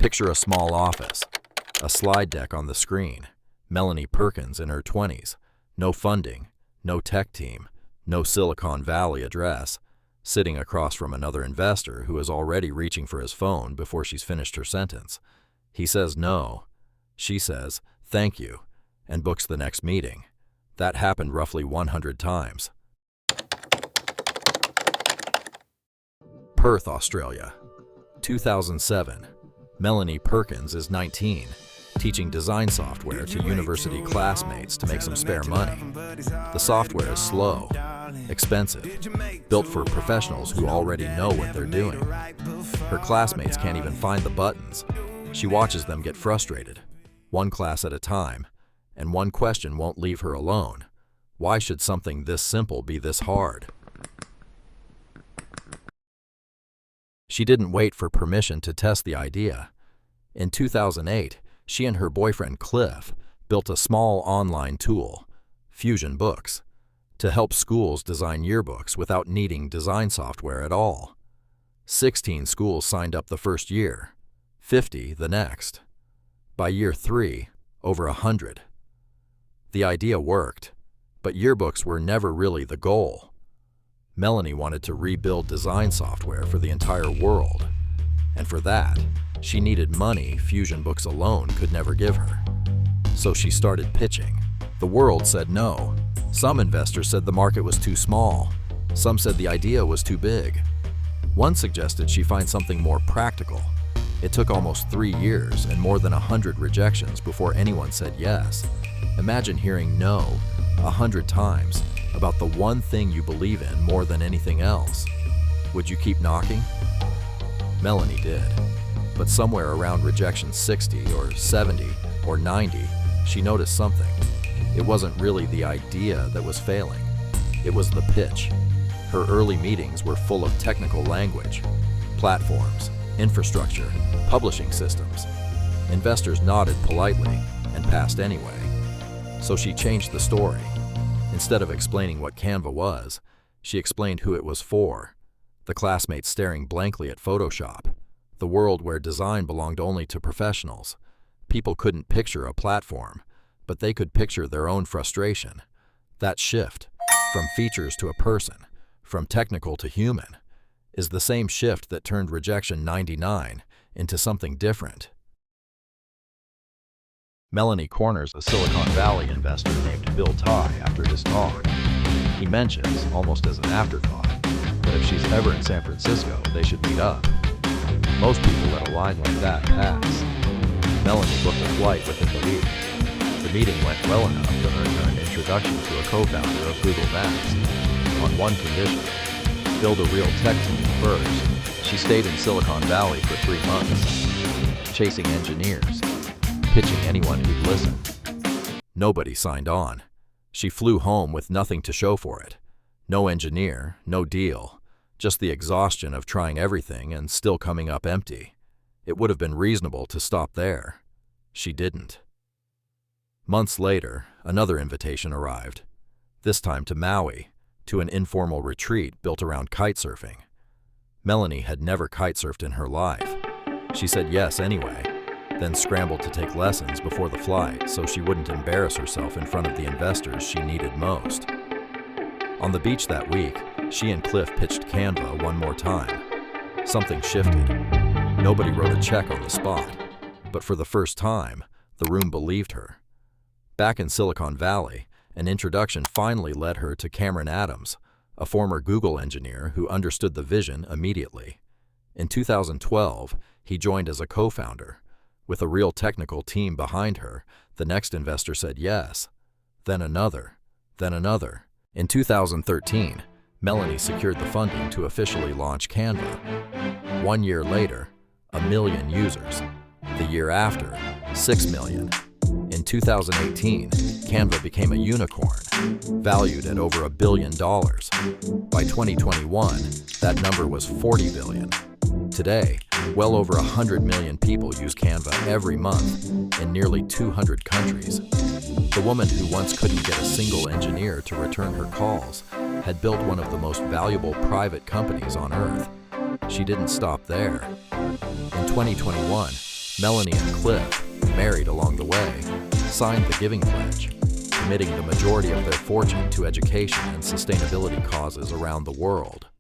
Picture a small office, a slide deck on the screen, Melanie Perkins in her 20s, no funding, no tech team, no Silicon Valley address, sitting across from another investor who is already reaching for his phone before she's finished her sentence. He says no. She says, "Thank you," and books the next meeting. That happened roughly 100 times. Perth, Australia, 2007. Melanie Perkins is 19, teaching design software to university classmates to make some spare money. The software is slow, expensive, built for professionals who already know what they're doing. Her classmates can't even find the buttons. She watches them get frustrated, one class at a time, and one question won't leave her alone. Why should something this simple be this hard? She didn't wait for permission to test the idea. In 2008, she and her boyfriend Cliff built a small online tool, Fusion Books, to help schools design yearbooks without needing design software at all. 16 schools signed up the first year, 50 the next. By year 3, over 100. The idea worked, but yearbooks were never really the goal. Melanie wanted to rebuild design software for the entire world, and for that, she needed money Fusion Books alone could never give her. So she started pitching. The world said no. Some investors said the market was too small. Some said the idea was too big. One suggested she find something more practical. It took almost 3 years and more than 100 rejections before anyone said yes. Imagine hearing no 100 times about the one thing you believe in more than anything else. Would you keep knocking? Melanie did. But somewhere around rejection 60 or 70 or 90, she noticed something. It wasn't really the idea that was failing. It was the pitch. Her early meetings were full of technical language, platforms, infrastructure, publishing systems. Investors nodded politely and passed anyway. So she changed the story. Instead of explaining what Canva was, she explained who it was for. The classmates staring blankly at Photoshop, the world where design belonged only to professionals. People couldn't picture a platform, but they could picture their own frustration. That shift, from features to a person, from technical to human, is the same shift that turned rejection 99 into something different. Melanie corners a Silicon Valley investor named Bill Ty after his talk. He mentions, almost as an afterthought, that if she's ever in San Francisco, they should meet up. Most people let a line like that pass. Melanie booked a flight within the week. The meeting went well enough to earn her an introduction to a co-founder of Google Maps. On one condition, build a real tech team first. She stayed in Silicon Valley for 3 months, chasing engineers, pitching anyone who'd listen. Nobody signed on. She flew home with nothing to show for it. No engineer, no deal, just the exhaustion of trying everything and still coming up empty. It would have been reasonable to stop there. She didn't. Months later, another invitation arrived, this time to Maui, to an informal retreat built around kitesurfing. Melanie had never kitesurfed in her life. She said yes anyway, then scrambled to take lessons before the flight so she wouldn't embarrass herself in front of the investors she needed most. On the beach that week, she and Cliff pitched Canva one more time. Something shifted. Nobody wrote a check on the spot, but for the first time, the room believed her. Back in Silicon Valley, an introduction finally led her to Cameron Adams, a former Google engineer who understood the vision immediately. In 2012, he joined as a co-founder. With a real technical team behind her, the next investor said yes. Then another. Then another. In 2013, Melanie secured the funding to officially launch Canva. 1 year later, 1 million users. The year after, 6 million. In 2018, Canva became a unicorn, valued at over $1 billion. By 2021, that number was 40 billion. Today, well over 100 million people use Canva every month in nearly 200 countries. The woman who once couldn't get a single engineer to return her calls had built one of the most valuable private companies on Earth. She didn't stop there. In 2021, Melanie and Cliff, married along the way, signed the Giving Pledge, committing the majority of their fortune to education and sustainability causes around the world.